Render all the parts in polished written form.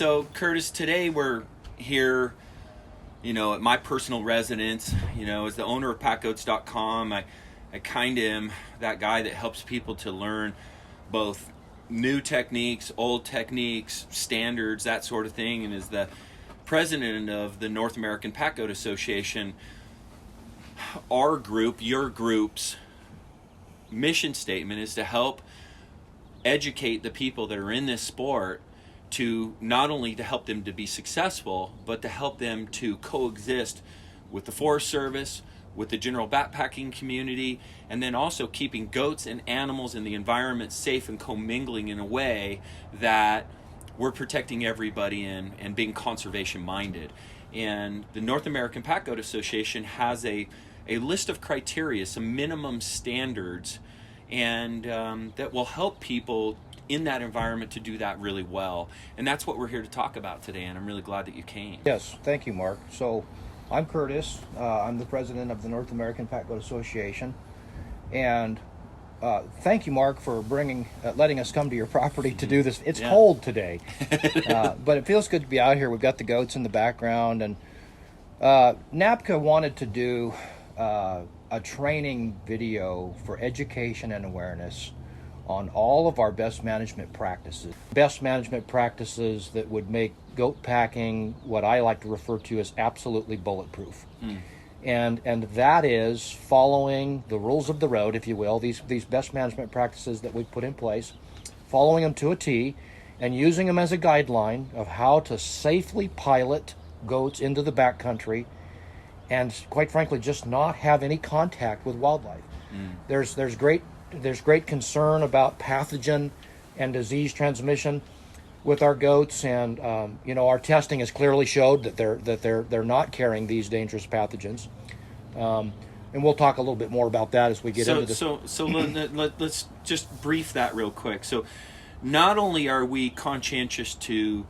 So Curtis, today we're here, at my personal residence, as the owner of PackGoats.com. I kind of am that guy that helps people to learn both new techniques, old techniques, standards, that sort of thing, and as the president of the North American Pack Goat Association, our group, your group's mission statement is to help educate the people that are in this sport, to not only to help them to be successful, but to help them to coexist with the Forest Service, with the general backpacking community, and then also keeping goats and animals in the environment safe and commingling in a way that we're protecting everybody and being conservation minded. And the North American Pack Goat Association has a list of criteria, some minimum standards, and that will help people in that environment to do that really well. And that's what we're here to talk about today, and I'm really glad that you came. Yes, thank you, Mark. So I'm Curtis. I'm the president of the North American Pack Goat Association. And thank you, Mark, for letting us come to your property to do this. It's cold today, but it feels good to be out here. We've got the goats in the background, and NAPCA wanted to do a training video for education and awareness on all of our best management practices. Best management practices that would make goat packing what I like to refer to as absolutely bulletproof. And that is following the rules of the road, if you will, these best management practices that we've put in place, following them to a T, and using them as a guideline of how to safely pilot goats into the backcountry, and quite frankly, just not have any contact with wildlife. There's great concern about pathogen and disease transmission with our goats, and our testing has clearly showed that they're not carrying these dangerous pathogens. And we'll talk a little bit more about that as we get into this. So let's just brief that real quick. So not only are we conscientious to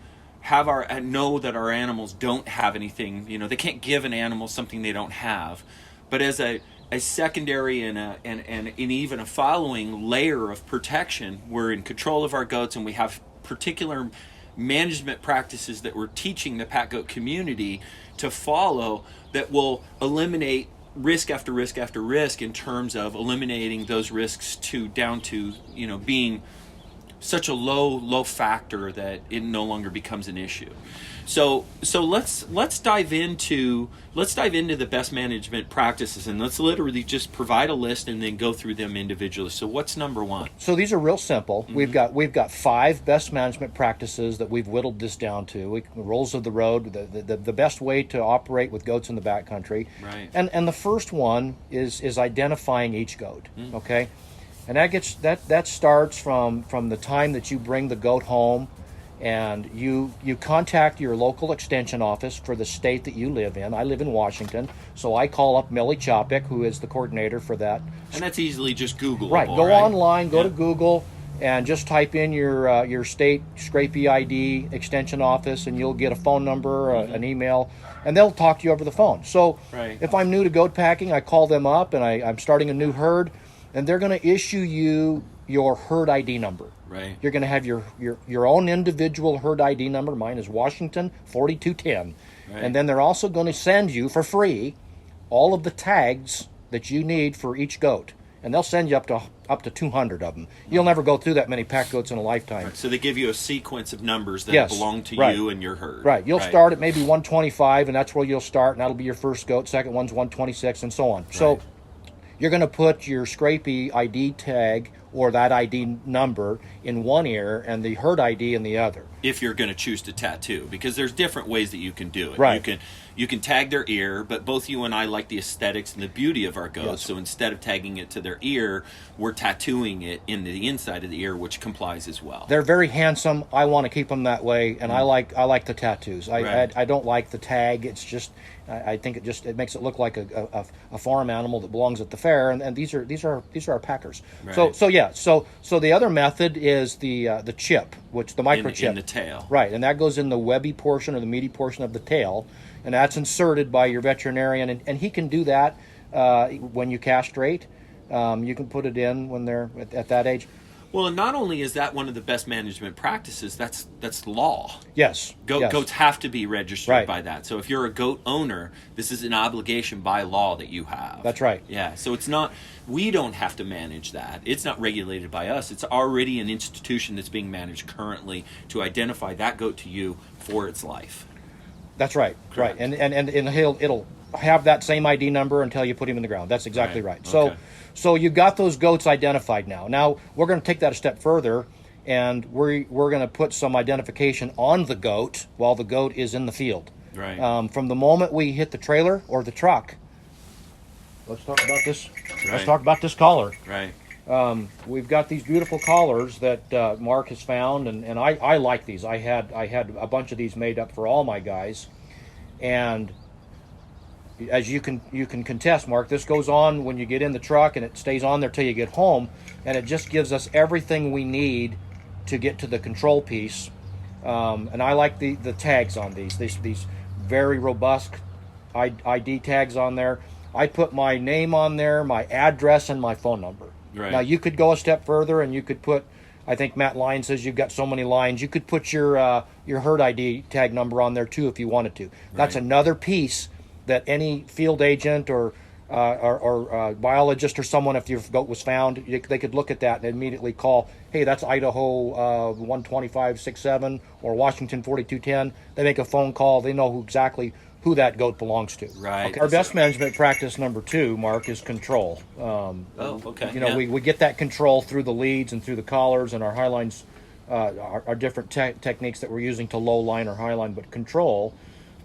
know that our animals don't have anything, they can't give an animal something they don't have, but as a secondary and even a following layer of protection, we're in control of our goats, and we have particular management practices that we're teaching the pack goat community to follow that will eliminate risk after risk after risk, in terms of eliminating those risks down to being such a low factor that it no longer becomes an issue. So let's dive into the best management practices, and let's literally just provide a list and then go through them individually. So what's number one? So these are real simple. We've got 5 best management practices that we've whittled this down to. Rules of the road, the best way to operate with goats in the backcountry. Right. And the first one is identifying each goat. Okay. And that starts from the time that you bring the goat home, and you contact your local extension office for the state that you live in. I live in Washington, so I call up Millie Chopik, who is the coordinator for that. And that's easily just Googleable. Right. Go online, go to Google, and just type in your state Scrapie ID extension office, and you'll get a phone number, an email, and they'll talk to you over the phone. So if I'm new to goat packing, I call them up, and I'm starting a new herd, and they're going to issue you your herd ID number. Right. You're going to have your own individual herd ID number. Mine is Washington 4210. Right. And then they're also going to send you for free all of the tags that you need for each goat. And they'll send you up to 200 of them. You'll never go through that many pack goats in a lifetime. Right. So they give you a sequence of numbers that belong to you and your herd. Right. You'll start at maybe 125, and that's where you'll start, and that'll be your first goat. Second one's 126, and so on. Right. So you're going to put your Scrapie ID tag or that ID number in one ear and the herd ID in the other. If you're going to choose to tattoo, because there's different ways that you can do it. Right. You can tag their ear, but both you and I like the aesthetics and the beauty of our goats. Yes. So instead of tagging it to their ear, we're tattooing it in the inside of the ear, which complies as well. They're very handsome. I want to keep them that way, and I like the tattoos. I don't like the tag. It's just I think it makes it look like a farm animal that belongs at the fair, and these are our packers. Right. So the other method is the chip, which the microchip in the tail. Right, and that goes in the webby portion or the meaty portion of the tail, and that's inserted by your veterinarian, and he can do that when you castrate. You can put it in when they're at that age. Well, and not only is that one of the best management practices, that's law. Yes. Yes. Goats have to be registered Right. by that. So if you're a goat owner, this is an obligation by law that you have. That's right. Yeah. So it's not, we don't have to manage that. It's not regulated by us. It's already an institution that's being managed currently to identify that goat to you for its life. That's right. Correct. Right. And it'll have that same ID number until you put him in the ground. That's exactly right. Okay. So you've got those goats identified now. Now we're going to take that a step further, and we're going to put some identification on the goat while the goat is in the field. Right. From the moment we hit the trailer or the truck. Let's talk about this. Right. Let's talk about this collar. Right. We've got these beautiful collars that Mark has found, and I like these. I had a bunch of these made up for all my guys, and as you can contest, Mark, this goes on when you get in the truck, and it stays on there till you get home, and it just gives us everything we need to get to the control piece. And I like the tags on these very robust ID tags on there. I put my name on there, my address, and my phone number. Right. Now you could go a step further, and you could put, I think Matt Lyons says you've got so many lines, you could put your herd ID tag number on there too if you wanted to. That's Right. another piece that any field agent or biologist or someone, if your goat was found, they could look at that and immediately call, hey, that's Idaho 12567 or Washington 4210. They make a phone call. They know exactly who that goat belongs to. Right. Okay. Our best management practice number 2, Mark, is control. Okay. You know, Yeah. we get that control through the leads and through the collars and our high lines, our different techniques that we're using to low line or high line, but control.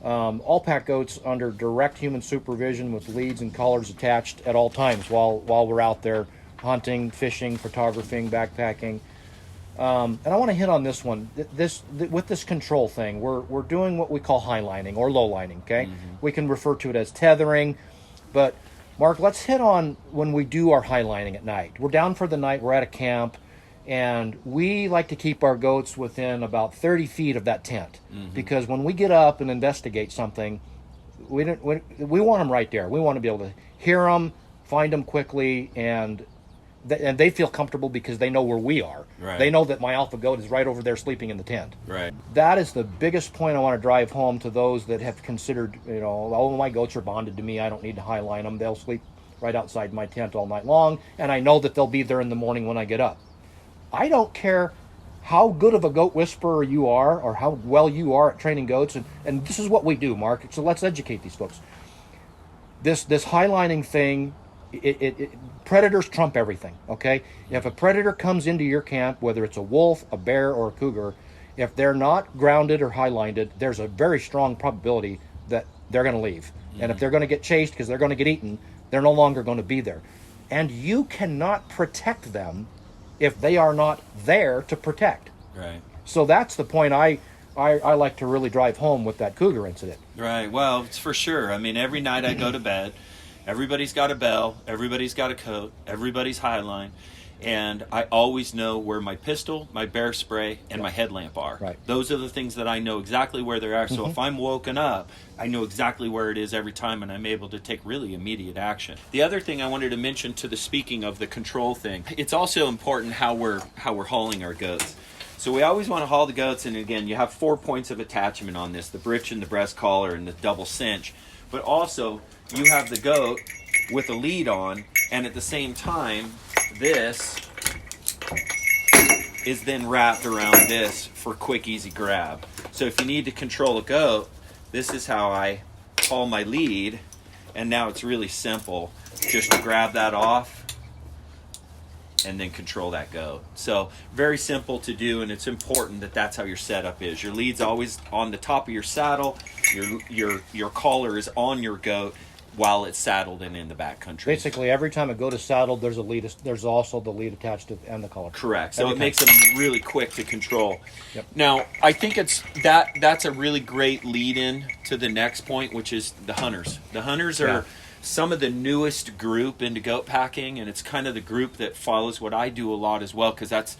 All pack goats under direct human supervision with leads and collars attached at all times while we're out there hunting, fishing, photographing, backpacking. And I want to hit on this one. With this control thing, we're doing what we call high lining or low lining. Okay, we can refer to it as tethering, but Mark, let's hit on when we do our high lining at night. We're down for the night. We're at a camp. And we like to keep our goats within about 30 feet of that tent, because when we get up and investigate something, we want them right there. We want to be able to hear them, find them quickly, and they feel comfortable because they know where we are. Right. They know that my alpha goat is right over there sleeping in the tent. Right. That is the biggest point I want to drive home to those that have considered, oh, my goats are bonded to me. I don't need to high line them. They'll sleep right outside my tent all night long, and I know that they'll be there in the morning when I get up. I don't care how good of a goat whisperer you are or how well you are at training goats, and this is what we do, Mark. So let's educate these folks. This highlining thing, predators trump everything, okay? If a predator comes into your camp, whether it's a wolf, a bear, or a cougar, if they're not grounded or highlined, there's a very strong probability that they're going to leave. And if they're going to get chased because they're going to get eaten, they're no longer going to be there. And you cannot protect them if they are not there to protect. Right. So that's the point I like to really drive home with that cougar incident. Right. Well, it's for sure. I mean, every night I go to bed, everybody's got a bell, everybody's got a coat, everybody's highline, and I always know where my pistol, my bear spray, and my headlamp are. Right. Those are the things that I know exactly where they are. So if I'm woken up, I know exactly where it is every time, and I'm able to take really immediate action. The other thing I wanted to mention, to the speaking of the control thing, it's also important how we're hauling our goats. So we always want to haul the goats, and again, you have 4 points of attachment on this: the breech and the breast collar and the double cinch. But also, you have the goat with a lead on, and at the same time, this is then wrapped around this for quick, easy grab. So if you need to control a goat, this is how I haul my lead, and now it's really simple just to grab that off and then control that goat. So very simple to do, and it's important that that's how your setup is. Your lead's always on the top of your saddle, your collar is on your goat while it's saddled and in the back country. Basically, every time a goat is saddled, there's a lead. There's also the lead attached to and the collar. Correct. So Every it time. makes them really quick to control. Yep. Now, I think that's a really great lead-in to the next point, which is the hunters. The hunters are some of the newest group into goat packing, and it's kind of the group that follows what I do a lot as well, because that's,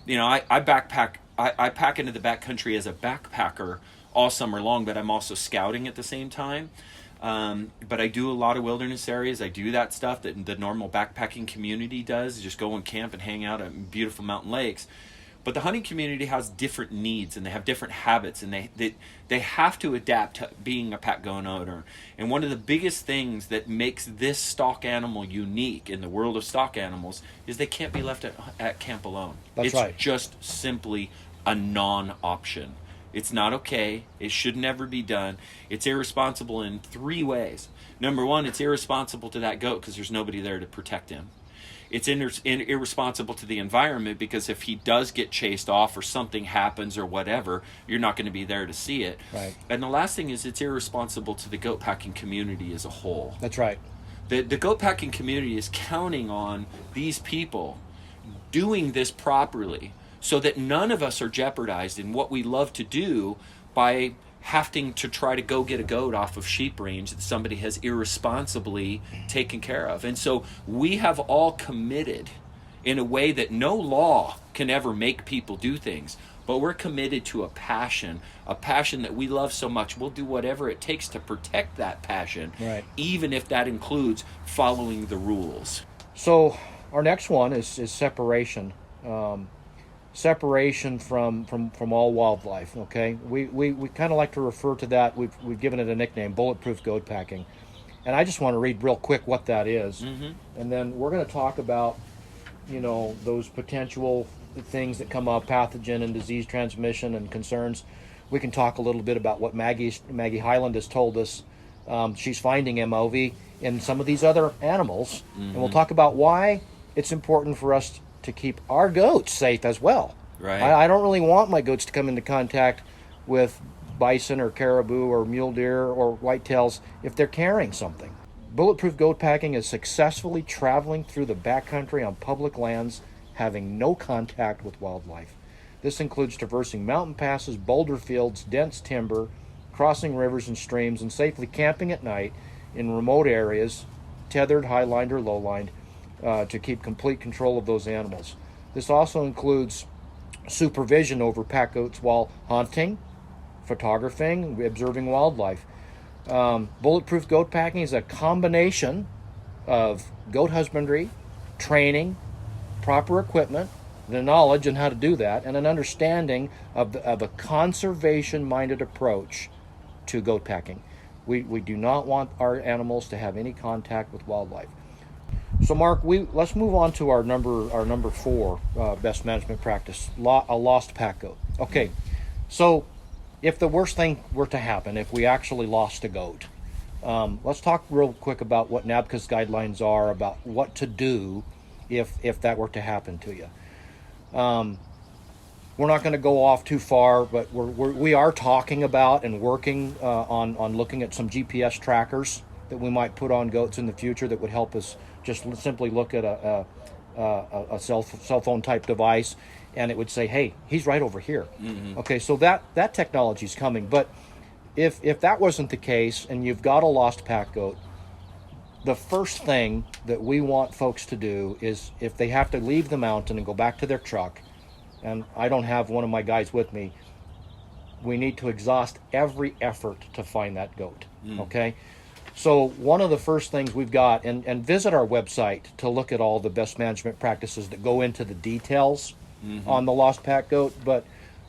I backpack. I pack into the backcountry as a backpacker all summer long, but I'm also scouting at the same time. But I do a lot of wilderness areas. I do that stuff that the normal backpacking community does, just go and camp and hang out at beautiful mountain lakes. But the hunting community has different needs, and they have different habits, and they have to adapt to being a pack goat owner. And one of the biggest things that makes this stock animal unique in the world of stock animals is they can't be left at camp alone. That's right. It's just simply a non-option. It's not okay. It should never be done. It's irresponsible in 3 ways. Number one, it's irresponsible to that goat because there's nobody there to protect him. It's irresponsible to the environment because if he does get chased off or something happens or whatever, you're not going to be there to see it. Right. And the last thing is it's irresponsible to the goat packing community as a whole. That's right. The goat packing community is counting on these people doing this properly so that none of us are jeopardized in what we love to do by having to try to go get a goat off of sheep range that somebody has irresponsibly taken care of. And so we have all committed in a way that no law can ever make people do things, but we're committed to a passion that we love so much. We'll do whatever it takes to protect that passion, Right. even if that includes following the rules. So our next one is separation. Separation from all wildlife. Okay, we kind of like to refer to that. We've given it a nickname, bulletproof goat packing. And I just want to read real quick what that is, and then we're going to talk about, those potential things that come up, pathogen and disease transmission and concerns. We can talk a little bit about what Maggie Highland has told us. She's finding MOV in some of these other animals, and we'll talk about why it's important for us to keep our goats safe as well. Right. I don't really want my goats to come into contact with bison or caribou or mule deer or whitetails if they're carrying something. Bulletproof goat packing is successfully traveling through the backcountry on public lands, having no contact with wildlife. This includes traversing mountain passes, boulder fields, dense timber, crossing rivers and streams, and safely camping at night in remote areas, tethered, high-lined, or low-lined, to keep complete control of those animals. This also includes supervision over pack goats while hunting, photographing, observing wildlife. Bulletproof goat packing is a combination of goat husbandry, training, proper equipment, the knowledge on how to do that, and an understanding of a conservation-minded approach to goat packing. We do not want our animals to have any contact with wildlife. So, Mark, let's move on to our number 4 best management practice: a lost pack goat. Okay, so if the worst thing were to happen, if we actually lost a goat, let's talk real quick about what NABCA's guidelines are about what to do if that were to happen to you. We're not going to go off too far, but we are talking about and working on looking at some GPS trackers that we might put on goats in the future that would help us just simply look at a cell phone type device, and it would say, hey, he's right over here. Okay, so that technology is coming. But if that wasn't the case and you've got a lost pack goat, the first thing that we want folks to do is, if they have to leave the mountain and go back to their truck, and I don't have one of my guys with me, we need to exhaust every effort to find that goat. Okay? So one of the first things we've got, and visit our website to look at all the best management practices that go into the details on the lost pack goat, but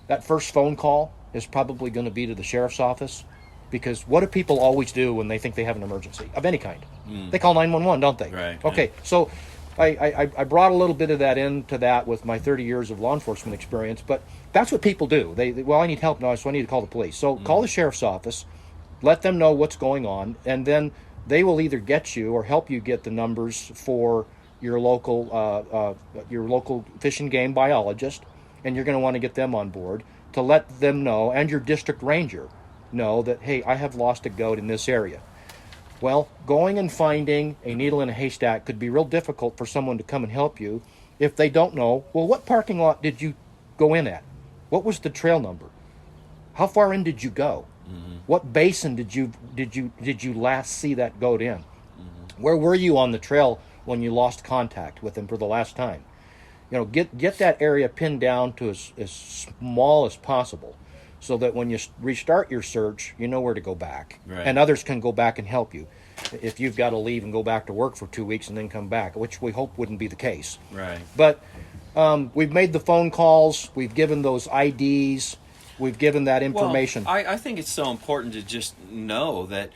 that first phone call is probably going to be to the sheriff's office, because what do people always do when they think they have an emergency of any kind? They call 911, don't they? Right. Okay, yeah. So I brought a little bit of that into that with my 30 years of law enforcement experience, but that's what people do. Well, I need help now, so I need to call the police. So call the sheriff's office, let them know what's going on, and then they will either get you or help you get the numbers for your local fish and game biologist, and you're going to want to get them on board to let them know, and your district ranger know that, hey, I have lost a goat in this area. Well, going and finding a needle in a haystack could be real difficult for someone to come and help you if they don't know, well, what parking lot did you go in at? What was the trail number? How far in did you go? What basin did you last see that goat in? Where were you on the trail when you lost contact with him for the last time? Get that area pinned down to as small as possible. so that when you restart your search, you know where to go back. Right. And others can go back and help you. If you've got to leave and go back to work for 2 weeks and then come back, which we hope wouldn't be the case. Right. But we've made the phone calls, we've given those IDs, we've given that information. Well, I think it's so important to just know that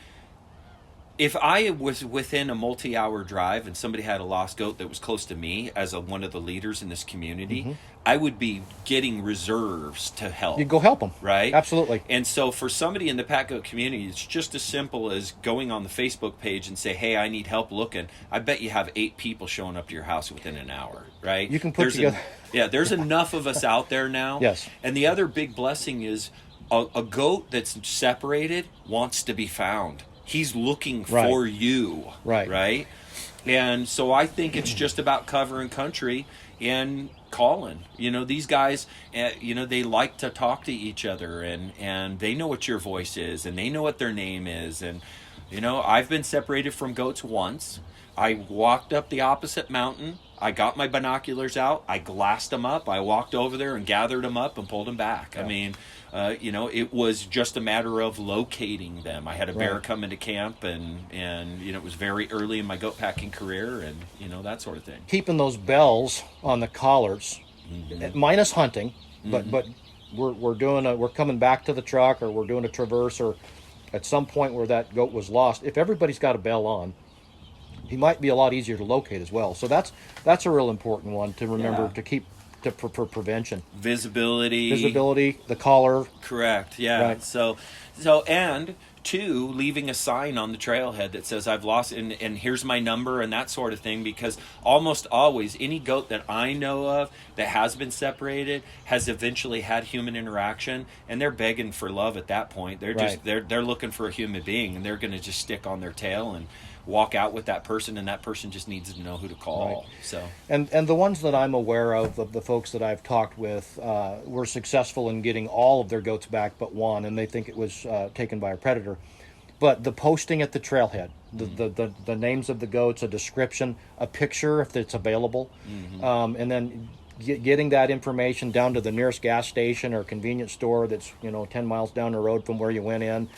if I was within a multi-hour drive and somebody had a lost goat that was close to me as one of the leaders in this community, I would be getting reserves to help. You go help them. Right? Absolutely. And so for somebody in the Pack Goat community, it's just as simple as going on the Facebook page and say, hey, I need help looking. I bet you have 8 people showing up to your house within an hour, right? You can put together... there's enough of us out there now. Yes. And the other big blessing is a goat that's separated wants to be found. He's looking for you. Right? And so I think it's just about covering country and calling. These guys, they like to talk to each other, and they know what your voice is, and they know what their name is. And, I've been separated from goats once. I walked up the opposite mountain. I got my binoculars out. I glassed them up. I walked over there and gathered them up and pulled them back. Yeah. I mean, it was just a matter of locating them. I had a bear come into camp, and it was very early in my goat packing career, and that sort of thing. Keeping those bells on the collars, minus hunting, but we're coming back to the truck, or we're doing a traverse, or at some point where that goat was lost. If everybody's got a bell on, he might be a lot easier to locate as well. So that's a real important one to remember to keep for prevention. Visibility, the collar. Correct. Yeah. Right. So and 2, leaving a sign on the trailhead that says I've lost and here's my number and that sort of thing, because almost always any goat that I know of that has been separated has eventually had human interaction, and they're begging for love at that point. They're just they're looking for a human being, and they're going to just stick on their tail and walk out with that person, and that person just needs to know who to call. Right. So and the ones that I'm aware of the folks that I've talked with, were successful in getting all of their goats back but one, and they think it was taken by a predator. But the posting at the trailhead, the names of the goats, a description, a picture if it's available, and then getting that information down to the nearest gas station or convenience store that's 10 miles down the road from where you went in,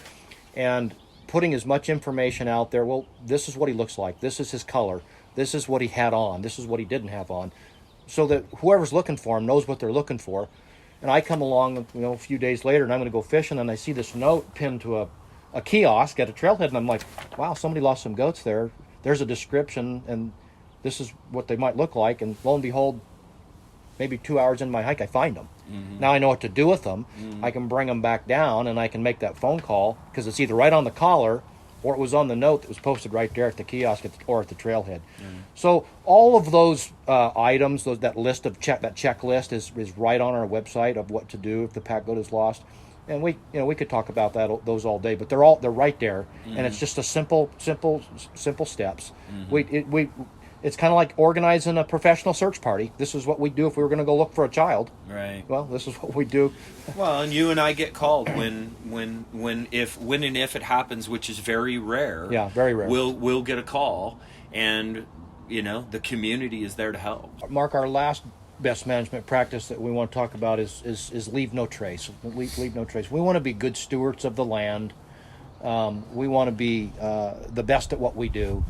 and putting as much information out there. Well, this is what he looks like. This is his color. This is what he had on. This is what he didn't have on, so that whoever's looking for him knows what they're looking for. And I come along, a few days later, and I'm going to go fishing, and I see this note pinned to a kiosk at a trailhead, and I'm like, wow, somebody lost some goats there. There's a description, and this is what they might look like. And lo and behold, maybe 2 hours in my hike, I find them. Now I know what to do with them. I can bring them back down, and I can make that phone call, because it's either right on the collar or it was on the note that was posted right there at the kiosk or at the trailhead. So all of those items, that list of that checklist is right on our website of what to do if the pack goat is lost. And we could talk about those all day, but they're right there, and it's just a simple steps. It's kind of like organizing a professional search party. This is what we do if we were going to go look for a child. Right. Well, this is what we do. Well, and you and I get called when and if it happens, which is very rare. Yeah, very rare. We'll get a call, and the community is there to help. Mark, our last best management practice that we want to talk about is leave no trace. Leave no trace. We want to be good stewards of the land. We want to be the best at what we do.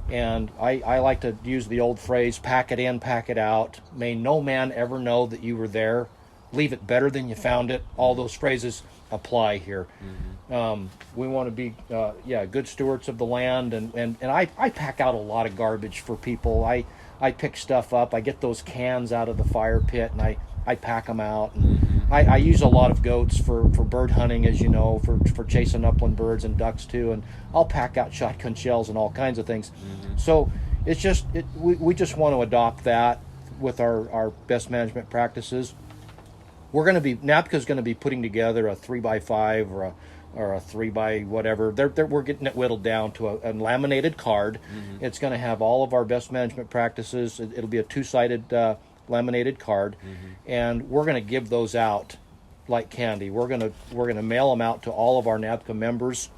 And I like to use the old phrase, pack it in, pack it out. May no man ever know that you were there. Leave it better than you found it. All those phrases apply here. We want to be, good stewards of the land. And I pack out a lot of garbage for people. I pick stuff up. I get those cans out of the fire pit, and I pack them out. And I use a lot of goats for bird hunting, as you know, for chasing upland birds and ducks too. And I'll pack out shotgun shells and all kinds of things. So it's just we just want to adopt that with our best management practices. NAPCA's going to be putting together a 3x5 or a 3x whatever. We're getting it whittled down to a laminated card. It's going to have all of our best management practices. It'll be a 2-sided laminated card, and we're going to give those out like candy. We're going to mail them out to all of our NAPCA members.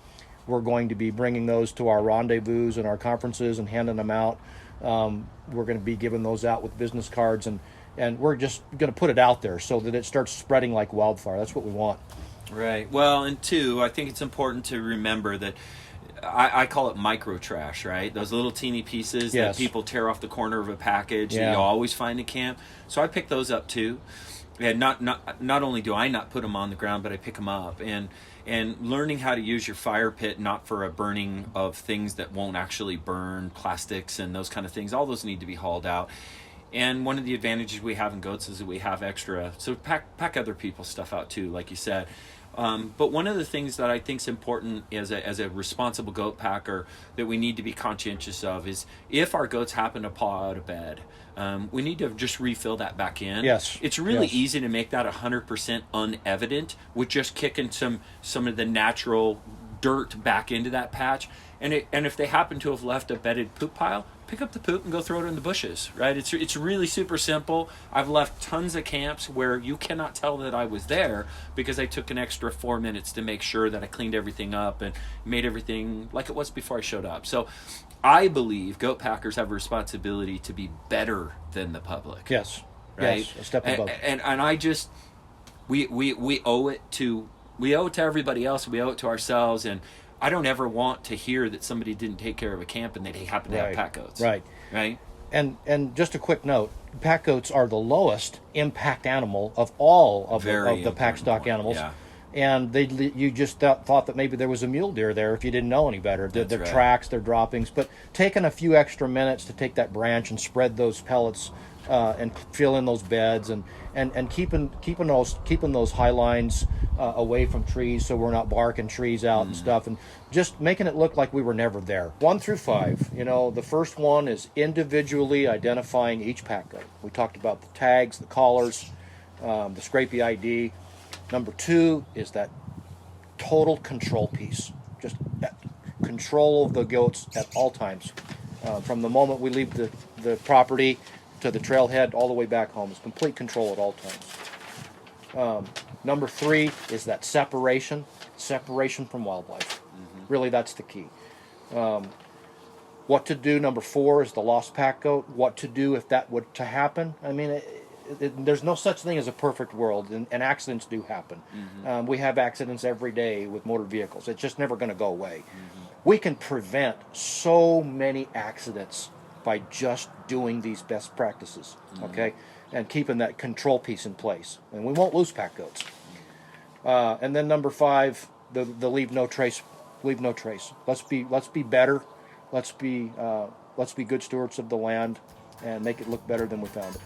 We're going to be bringing those to our rendezvous and our conferences and handing them out. We're going to be giving those out with business cards, and we're just going to put it out there so that it starts spreading like wildfire. That's what we want. Right. Well, and two, I think it's important to remember that I call it micro trash, right? Those little teeny pieces Yes. that people tear off the corner of a package that Yeah. you always find in camp. So I pick those up too. And not only do I not put them on the ground, but I pick them up. And learning how to use your fire pit not for a burning of things that won't actually burn, plastics and those kind of things. All those need to be hauled out. And one of the advantages we have in goats is that we have extra. So pack other people's stuff out too, like you said. But one of the things that I think is important as a responsible goat packer that we need to be conscientious of is if our goats happen to paw out of bed, we need to just refill that back in. Yes. It's really Yes. easy to make that 100% unevident with just kicking some of the natural dirt back into that patch. And if they happen to have left a bedded poop pile, pick up the poop and go throw it in the bushes, right? It's really super simple. I've left tons of camps where you cannot tell that I was there because I took an extra 4 minutes to make sure that I cleaned everything up and made everything like it was before I showed up. So I believe goat packers have a responsibility to be better than the public. Yes. Right? Yes. A step above. And I just we owe it to everybody else. We owe it to ourselves. And I don't ever want to hear that somebody didn't take care of a camp and they happen to have pack goats. Right. Right. And just a quick note: pack goats are the lowest impact animal of all of the pack stock animals. Yeah. And you just thought that maybe there was a mule deer there if you didn't know any better. Their right. tracks, their droppings, but taking a few extra minutes to take that branch and spread those pellets and fill in those beds and keeping those high lines away from trees so we're not barking trees out and stuff, and just making it look like we were never there. 1 through 5. The first one is individually identifying each pack goat. We talked about the tags, the collars, the scrapey ID. Number 2 is that total control piece. Just control of the goats at all times. From the moment we leave the property to the trailhead all the way back home. It's complete control at all times. Number 3 is that separation from wildlife. Really, that's the key. What to do, number 4, is the lost pack goat. What to do if that were to happen. I mean, there's no such thing as a perfect world, and accidents do happen. We have accidents every day with motor vehicles. It's just never going to go away. We can prevent so many accidents by just doing these best practices, okay, and keeping that control piece in place, and we won't lose pack goats. And then number 5, the leave no trace. Leave no trace. Let's be better. Let's be good stewards of the land, and make it look better than we found it.